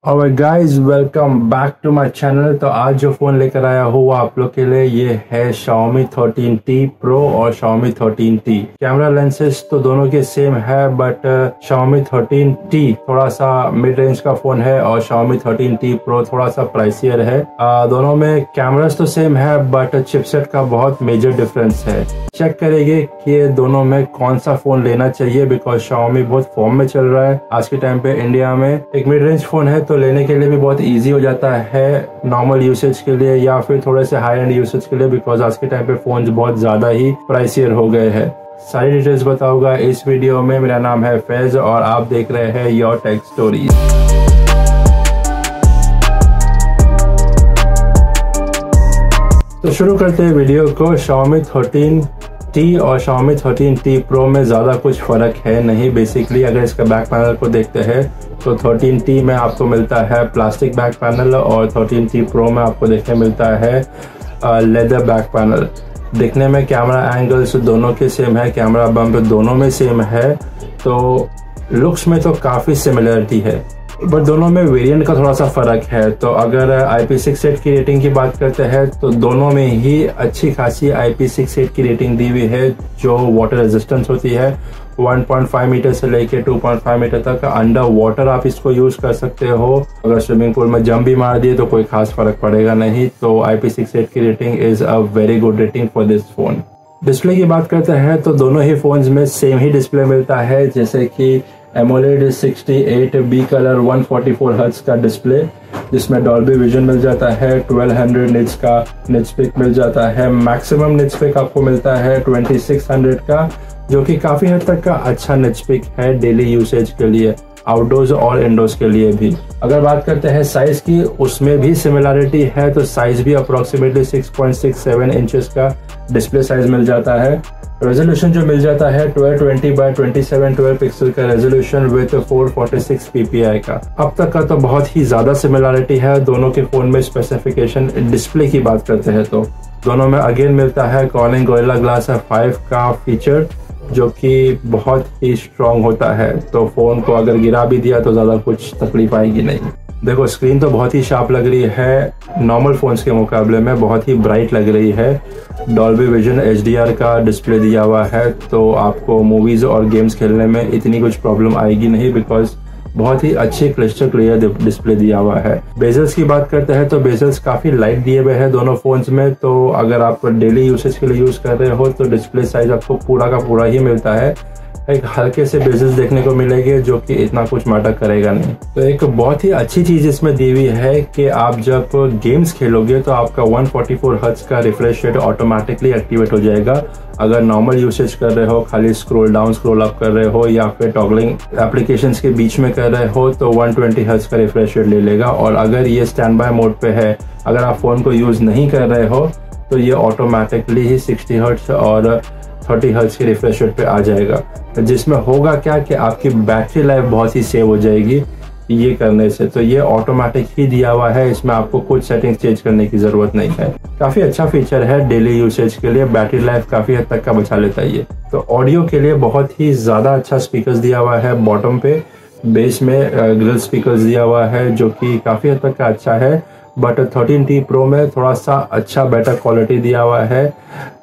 और guys welcome back to my channel. तो आज जो फ़ोन लेकर आया हूँ वो आप लोग के लिए ये है Xiaomi 13T Pro और Xiaomi 13T। कैमरा लेंसेज तो दोनों के सेम है बट Xiaomi 13T थोड़ा सा मिड रेंज का फ़ोन है और Xiaomi 13T Pro थोड़ा सा प्राइसियर है। दोनों में कैमरास तो सेम है बट चिपसेट का बहुत मेजर डिफरेंस है। चेक करेंगे कि दोनों में कौन सा फ़ोन लेना चाहिए बिकॉज Xiaomi बहुत फॉर्म में चल रहा है आज के टाइम पे इंडिया में। एक मिड रेंज फ़ोन है तो लेने के लिए भी बहुत इजी हो जाता है नॉर्मल यूसेज के लिए या फिर थोड़े से हाई एंड यूसेज के लिए बिकॉज आज के टाइम पे फोन्स बहुत ज़्यादा ही प्राइसियर हो गए हैं। सारी डिटेल्स बताऊंगा इस वीडियो में। मेरा नाम है फैज और आप देख रहे हैं योर टेक स्टोरीज। तो शुरू करते हैं वीडियो को। Xiaomi 13T और Xiaomi 13T Pro में ज़्यादा कुछ फ़र्क है नहीं। बेसिकली अगर इसका बैक पैनल को देखते हैं तो 13T में आपको मिलता है प्लास्टिक बैक पैनल और 13T Pro में आपको देखने मिलता है लेदर बैक पैनल। दिखने में कैमरा एंगल्स दोनों के सेम है, कैमरा बम्प दोनों में सेम है, तो लुक्स में तो काफ़ी सिमिलरिटी है बट दोनों में वेरिएंट का थोड़ा सा फ़र्क है। तो अगर IP68 की रेटिंग की बात करते हैं तो दोनों में ही अच्छी खासी IP68 की रेटिंग दी हुई है जो वाटर रेजिस्टेंस होती है। 1.5 मीटर से लेके 2.5 मीटर तक अंडर वाटर आप इसको यूज़ कर सकते हो। अगर स्विमिंग पूल में जंप भी मार दिए तो कोई खास फ़र्क पड़ेगा नहीं। तो IP68 की rating is a very good rating for this phone. Display की बात करते हैं तो दोनों ही फ़ोन्स में सेम ही डिस्प्ले मिलता है, जैसे कि एमोलेड 68B कलर 144 हर्ट्ज का डिस्प्ले जिसमें डॉल्बी विजन मिल जाता है। 1200 निट्स का निट्स पिक मिल जाता है। मैक्सिमम निट्स पिक आपको मिलता है 2600 का, जो कि काफ़ी हद तक का अच्छा निट्स पिक है डेली यूसेज के लिए, आउटडोर्स और इंडोर्स के लिए भी। अगर बात करते हैं साइज़ की, उसमें भी सिमिलरिटी है। तो साइज़ भी अप्रॉक्सीमेटली 6.67 इंचेस का डिस्प्ले साइज मिल जाता है। रेजोल्यूशन जो मिल जाता है 1220x27 12 पिक्सल का रेजोल्यूशन विद 446 ppi का। अब तक का तो बहुत ही ज़्यादा सिमिलरिटी है दोनों के फ़ोन में। स्पेसिफिकेशन डिस्प्ले की बात करते हैं तो दोनों में अगेन मिलता है Corning Gorilla Glass F5 का फीचर जो कि बहुत ही स्ट्रॉन्ग होता है। तो फ़ोन को अगर गिरा भी दिया तो ज़्यादा कुछ तकलीफ आएगी नहीं। देखो स्क्रीन तो बहुत ही शार्प लग रही है, नॉर्मल फ़ोन्स के मुकाबले में बहुत ही ब्राइट लग रही है। डॉल्बी विजन HDR का डिस्प्ले दिया हुआ है तो आपको मूवीज़ और गेम्स खेलने में इतनी कुछ प्रॉब्लम आएगी नहीं बिकॉज बहुत ही अच्छी क्लिस्टर क्लियर डिस्प्ले दिया हुआ है। बेजल्स की बात करते हैं तो बेजल्स काफ़ी लाइट दिए हुए हैं दोनों फ़ोन्स में। तो अगर आप डेली यूसेज के लिए यूज़ कर रहे हो तो डिस्प्ले साइज आपको पूरा का पूरा ही मिलता है। एक हल्के से बेजल्स देखने को मिलेंगे जो कि इतना कुछ मैटर करेगा नहीं। तो एक बहुत ही अच्छी चीज़ इसमें दी हुई है कि आप जब गेम्स खेलोगे तो आपका 144 हर्ट्ज का रिफ्रेश रेट ऑटोमेटिकली एक्टिवेट हो जाएगा। अगर नॉर्मल यूसेज कर रहे हो, खाली स्क्रॉल डाउन स्क्रॉल अप कर रहे हो या फिर टॉगलिंग एप्लीकेशंस के बीच में कर रहे हो तो 120 हर्ट्ज का रिफ्रेश रेट ले लेगा। और अगर ये स्टैंड बाय मोड पे है, अगर आप फ़ोन को यूज़ नहीं कर रहे हो तो ये ऑटोमेटिकली ही 60 हर्ट्ज और 30 हर्ट्ज के रिफ्रेश रेट पे आ जाएगा, जिसमें होगा क्या कि आपकी बैटरी लाइफ बहुत ही सेव हो जाएगी ये करने से। तो ये ऑटोमेटिक ही दिया हुआ है, इसमें आपको कुछ सेटिंग्स चेंज करने की ज़रूरत नहीं है। काफ़ी अच्छा फीचर है डेली यूसेज के लिए, बैटरी लाइफ काफ़ी हद तक का बचा लेता है ये। तो ऑडियो के लिए बहुत ही ज़्यादा अच्छा स्पीकर्स दिया हुआ है। बॉटम पे बेस में ग्रिल स्पीकर्स दिया हुआ है जो कि काफ़ी हद तक का अच्छा है बट 13T Pro में थोड़ा सा अच्छा बेटर क्वालिटी दिया हुआ है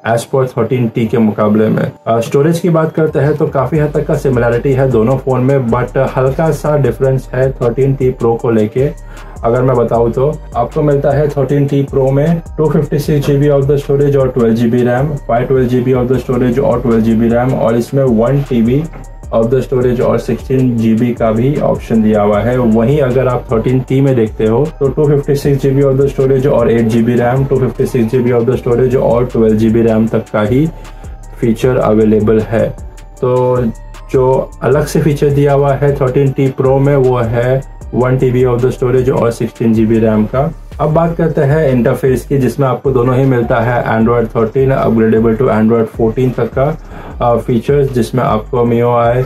एज पर 13T के मुकाबले में। स्टोरेज की बात करते हैं तो काफ़ी हद तक का सिमिलरिटी है दोनों फ़ोन में बट हल्का सा डिफरेंस है 13T Pro को लेके। अगर मैं बताऊँ तो आपको मिलता है 13T Pro में 256GB ऑफ द स्टोरेज और 12GB RAM, 512GB of the storage और 12GB रैम, और इसमें 1TB ऑफ द स्टोरेज और 16GB का भी ऑप्शन दिया हुआ है। वहीं अगर आप 13T में देखते हो तो 256GB ऑफ द स्टोरेज और 8GB RAM, 256GB of the storage और 12GB रैम तक का ही फीचर अवेलेबल है। तो जो अलग से फीचर दिया हुआ है 13T Pro में वो है 1TB ऑफ द स्टोरेज और 16GB रैम का। अब बात करते हैं इंटरफेस की, जिसमें आपको दोनों ही मिलता है Android 13 अपग्रेडेबल टू Android 14 तक का फीचर्स, जिसमें आपको MIUI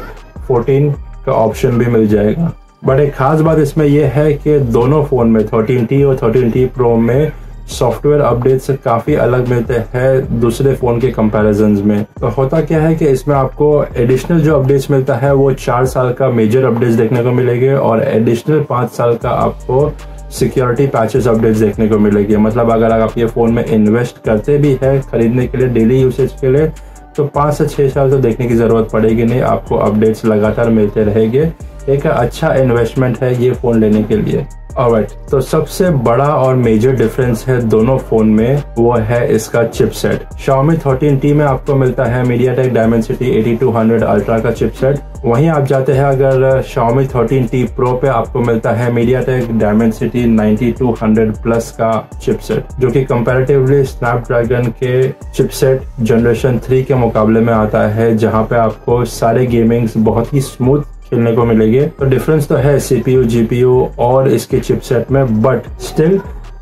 14 का ऑप्शन भी मिल जाएगा। बट एक खास बात इसमें यह है कि दोनों फ़ोन में 13T और 13T Pro में सॉफ्टवेयर अपडेट्स काफ़ी अलग मिलते हैं दूसरे फ़ोन के कंपैरिजन्स में। तो होता क्या है कि इसमें आपको एडिशनल जो अपडेट्स मिलता है वो 4 साल का मेजर अपडेट्स देखने को मिलेंगे और एडिशनल 5 साल का आपको सिक्योरिटी पैचेस अपडेट्स देखने को मिलेगी। मतलब अगर आप ये फ़ोन में इन्वेस्ट करते भी है खरीदने के लिए डेली यूसेज के लिए तो 5 से 6 साल तो देखने की ज़रूरत पड़ेगी नहीं, आपको अपडेट्स लगातार मिलते रहेंगे। एक अच्छा इन्वेस्टमेंट है ये फ़ोन लेने के लिए। ऑलराइट, तो सबसे बड़ा और मेजर डिफरेंस है दोनों फोन में वो है इसका चिपसेट। Xiaomi 13T में आपको मिलता है MediaTek Dimensity 8200 Ultra का चिपसेट। वहीं आप जाते हैं अगर Xiaomi 13T Pro पे आपको मिलता है MediaTek Dimensity 9200 Plus का चिपसेट, जो कि कंपैरेटिवली स्नैपड्रैगन के चिपसेट जनरेशन 3 के मुकाबले में आता है, जहां पे आपको सारे गेमिंग्स बहुत ही स्मूथ खेलने को मिलेंगे। तो डिफरेंस तो है CPU, GPU और इसके चिपसेट में, बट स्टिल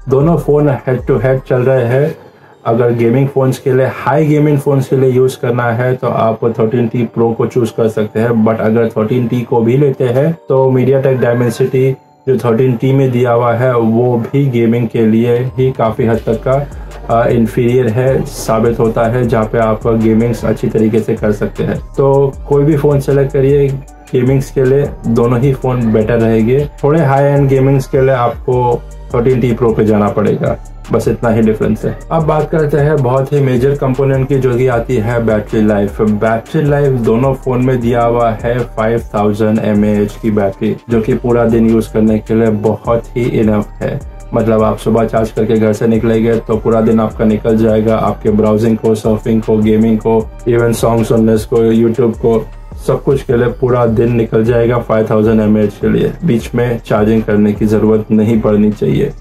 दोनों फोन हेड टू हेड चल रहे हैं। अगर गेमिंग फोन्स के लिए, हाई गेमिंग फोन्स के लिए यूज करना है तो आप 13T Pro को चूज कर सकते हैं, बट अगर 13T को भी लेते हैं तो MediaTek Dimensity जो 13T में दिया हुआ है वो भी गेमिंग के लिए ही काफ़ी हद तक का इंफीरियर है साबित होता है, जहाँ पे आप गेमिंग्स अच्छी तरीके से कर सकते हैं। तो कोई भी फ़ोन सेलेक्ट करिए, गेमिंग्स के लिए दोनों ही फ़ोन बेटर रहेंगे। थोड़े हाई एंड गेमिंग्स के लिए आपको 13T Pro पे जाना पड़ेगा, बस इतना ही डिफरेंस है। अब बात करते हैं बहुत ही मेजर कंपोनेंट की, जो कि आती है बैटरी लाइफ। बैटरी लाइफ दोनों फोन में दिया हुआ है 5000 mAh की बैटरी, जो कि पूरा दिन यूज करने के लिए बहुत ही इनफ है। मतलब आप सुबह चार्ज करके घर से निकलेंगे तो पूरा दिन आपका निकल जाएगा, आपके ब्राउजिंग को, सर्फिंग को, गेमिंग को, इवन सॉन्ग सुनने को, यूट्यूब को, सब कुछ के लिए पूरा दिन निकल जाएगा 5000 mAh के लिए। बीच में चार्जिंग करने की जरूरत नहीं पड़नी चाहिए।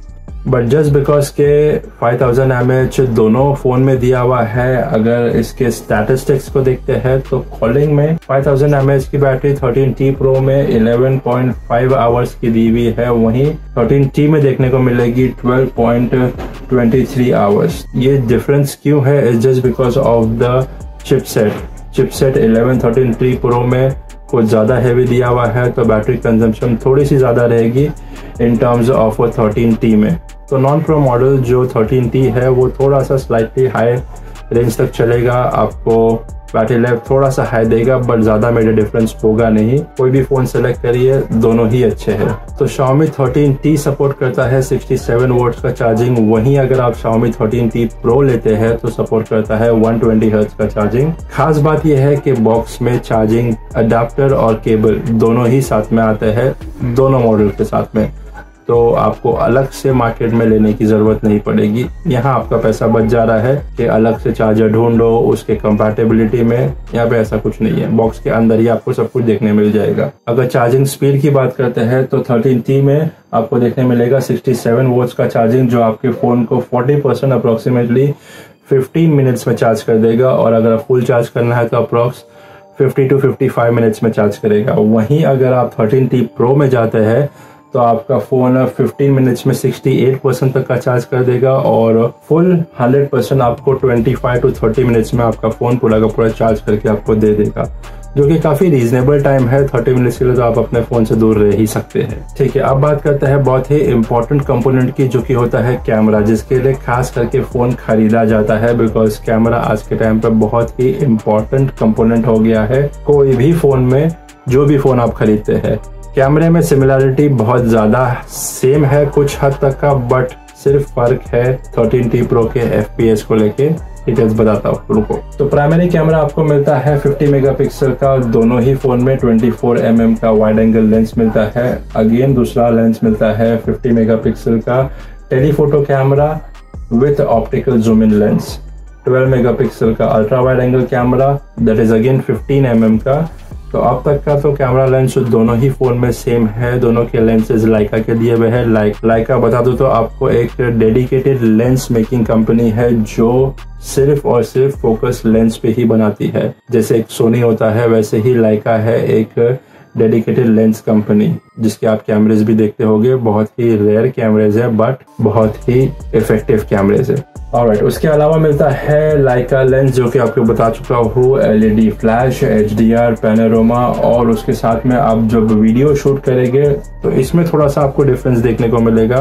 बट जस्ट बिकॉज के 5000 mAh दोनों फोन में दिया हुआ है, अगर इसके स्टैटिस्टिक्स को देखते हैं तो कॉलिंग में 5000 mAh की बैटरी 13T Pro में 11.5 आवर्स की दी हुई है, वहीं 13T में देखने को मिलेगी 12.23 आवर्स। ये डिफरेंस क्यों है? Is just because of the chipset 13T Pro में कुछ ज़्यादा हैवी दिया हुआ है, तो बैटरी कंजम्पशन थोड़ी सी ज़्यादा रहेगी इन टर्म्स ऑफ 13T में। तो नॉन प्रो मॉडल जो 13T है वो थोड़ा सा स्लाइटली हाई रेंज तक चलेगा, आपको बैटरी लाइफ थोड़ा सा हाई देगा, बट ज़्यादा मेजर डिफरेंस होगा नहीं। कोई भी फ़ोन सेलेक्ट करिए, दोनों ही अच्छे हैं। तो Xiaomi 13T सपोर्ट करता है 67 वोल्ट्स का चार्जिंग, वहीं अगर आप Xiaomi 13T Pro लेते हैं तो सपोर्ट करता है 120 हर्ट्ज का चार्जिंग। खास बात यह है कि बॉक्स में चार्जिंग अडाप्टर और केबल दोनों ही साथ में आते हैं, दोनों मॉडल के साथ में, तो आपको अलग से मार्केट में लेने की ज़रूरत नहीं पड़ेगी। यहाँ आपका पैसा बच जा रहा है कि अलग से चार्जर ढूंढो उसके कंपैटिबिलिटी में, यहाँ पे ऐसा कुछ नहीं है। बॉक्स के अंदर ही आपको सब कुछ देखने मिल जाएगा। अगर चार्जिंग स्पीड की बात करते हैं तो 13T में आपको देखने मिलेगा 67 वोल्ट्स का चार्जिंग, जो आपके फ़ोन को 40% अप्रोक्सीमेटली 15 मिनट्स में चार्ज कर देगा, और अगर फुल चार्ज करना है तो अप्रोक्स 50 to 55 मिनट्स में चार्ज करेगा। वहीं अगर आप 13T Pro में जाते हैं तो आपका फ़ोन 15 मिनट्स में 68% तक का चार्ज कर देगा, और फुल 100% आपको 25 to 30 मिनट्स में आपका फ़ोन पूरा का पूरा चार्ज करके आपको दे देगा, जो कि काफ़ी रीजनेबल टाइम है। 30 मिनट्स के लिए तो आप अपने फ़ोन से दूर रह ही सकते हैं। ठीक है, अब बात करते हैं बहुत ही इंपॉर्टेंट कंपोनेंट की, जो कि होता है कैमरा, जिसके लिए खास करके फ़ोन खरीदा जाता है, बिकॉज कैमरा आज के टाइम पर बहुत ही इम्पॉर्टेंट कंपोनेंट हो गया है कोई भी फ़ोन में। जो भी फ़ोन आप खरीदते हैं, कैमरे में सिमिलरिटी बहुत ज़्यादा सेम है कुछ हद तक का, बट सिर्फ फ़र्क है 13T Pro के FPS को लेके। डिटेल्स बताता हूँ, रुको। तो प्राइमरी कैमरा आपको मिलता है 50 मेगापिक्सल का, दोनों ही फ़ोन में 24 mm का वाइड एंगल लेंस मिलता है। अगेन दूसरा लेंस मिलता है 50 मेगापिक्सल का telephoto camera with optical zoom in lens. 12 megapixel का ultra wide angle camera, that is again 15 mm का। तो अब तक का तो कैमरा लेंस दोनों ही फोन में सेम है, दोनों के लेंसेज लाइका के दिए हुए हैं। लाइका बता दूं तो आपको एक डेडिकेटेड लेंस मेकिंग कंपनी है, जो सिर्फ और सिर्फ फोकस लेंस पे ही बनाती है। जैसे एक सोनी होता है, वैसे ही लाइका है एक डेडिकेटेड लेंस कंपनी, जिसके आप कैमरेज भी देखते होंगे। बहुत ही रेयर कैमरेज है, बट बहुत ही इफेक्टिव कैमरेज है। ऑलराइट, उसके अलावा मिलता है लाइका लेंस, जो कि आपको बता चुका हूँ, LED फ्लैश, HDR, पैनोरामा, और उसके साथ में आप जब वीडियो शूट करेंगे तो इसमें थोड़ा सा आपको डिफरेंस देखने को मिलेगा।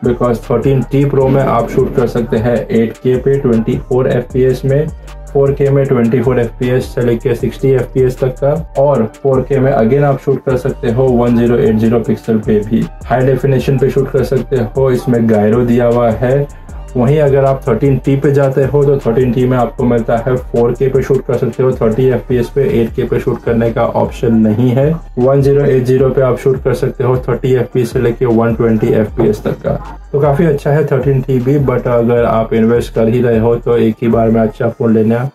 बिकॉज 13T Pro में आप शूट कर सकते हैं 8K पे 24 FPS में, 4K में 24 FPS से लेकर 60 FPS तक का, और 4K में अगेन आप शूट कर सकते हो 1080 पिक्सल पे भी। हाई डेफिनेशन पे शूट कर सकते हो, इसमें गायरो दिया हुआ है। वहीं अगर आप 13T पे जाते हो तो 13T में आपको मिलता है 4K पे शूट कर सकते हो 30 FPS पे, 8K पे शूट करने का ऑप्शन नहीं है। 1080 पे आप शूट कर सकते हो 30 FPS से लेके 120 FPS तक का। तो काफ़ी अच्छा है 13T भी, बट अगर आप इन्वेस्ट कर ही रहे हो तो एक ही बार में अच्छा फ़ोन लेना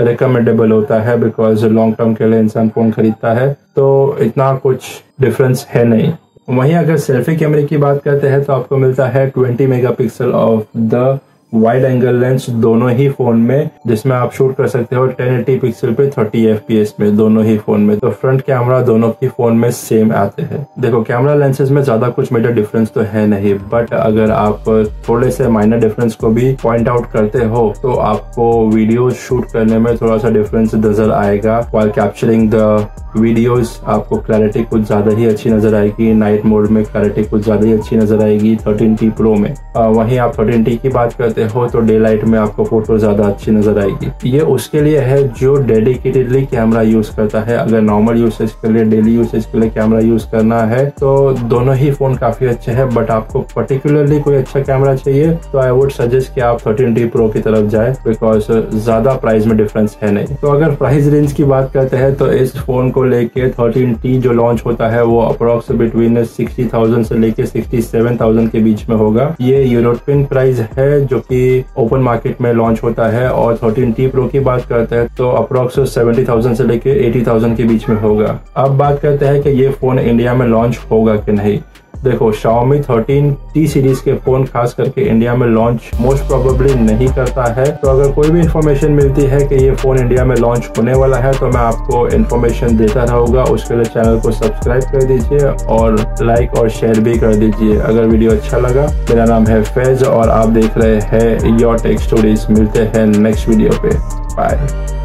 रिकमेंडेबल होता है, बिकॉज लॉन्ग टर्म के लिए इंसान फ़ोन खरीदता है तो इतना कुछ डिफरेंस है नहीं। वहीं अगर सेल्फी कैमरे की बात करते हैं तो आपको मिलता है 20 megapixel of the wide angle lens दोनों ही फोन में, जिसमें आप शूट कर सकते हो 1080 पिक्सल पे 30 FPS में दोनों ही फोन में। तो फ्रंट कैमरा दोनों की फोन में सेम आते हैं। देखो कैमरा लेंसेज में ज्यादा कुछ मेजर डिफरेंस तो है नहीं, बट अगर आप थोड़े से माइनर डिफरेंस को भी पॉइंट आउट करते हो तो आपको वीडियो शूट करने में थोड़ा सा डिफरेंस नजर आएगा। व्हाइल कैप्चरिंग द वीडियोस आपको क्लैरिटी कुछ ज्यादा ही अच्छी नजर आएगी, नाइट मोड में क्लैरिटी कुछ ज्यादा ही अच्छी नजर आएगी 13T Pro में। वहीं आप 13T की बात करते हो तो डे लाइट में आपको फोटो ज्यादा अच्छी नजर आएगी। ये उसके लिए है जो डेडिकेटेडली कैमरा यूज करता है। अगर नॉर्मल यूसेज के लिए, डेली यूसेज के लिए कैमरा यूज करना है तो दोनों ही फोन काफी अच्छे हैं, बट आपको पर्टिकुलरली कोई अच्छा कैमरा चाहिए तो आई वुड सजेस्ट कि आप 13T Pro की तरफ जाए, बिकॉज ज्यादा प्राइस में डिफरेंस है नहीं। तो अगर प्राइस रेंज की बात करते हैं तो इस फोन को लेके 13T जो लॉन्च होता है वो अप्रोक्स बिटवीन 60,000 से लेके 67,000 के बीच में होगा। ये यूरोपियन प्राइस है जो कि ओपन मार्केट में लॉन्च होता है। और 13T Pro की बात करते हैं तो अप्रोक्स 70,000 से लेके 80,000 के बीच में होगा। अब बात करते हैं कि ये फोन इंडिया में लॉन्च होगा कि नहीं। देखो Xiaomi 13T सीरीज के फोन खास करके इंडिया में लॉन्च मोस्ट प्रोबेबली नहीं करता है। तो अगर कोई भी इंफॉर्मेशन मिलती है कि ये फोन इंडिया में लॉन्च होने वाला है तो मैं आपको इंफॉर्मेशन देता रहूंगा। उसके लिए चैनल को सब्सक्राइब कर दीजिए और लाइक और शेयर भी कर दीजिए अगर वीडियो अच्छा लगा। मेरा नाम है फैज और आप देख रहे हैं योर टेक स्टोरीज। मिलते हैं नेक्स्ट वीडियो पे। बाय।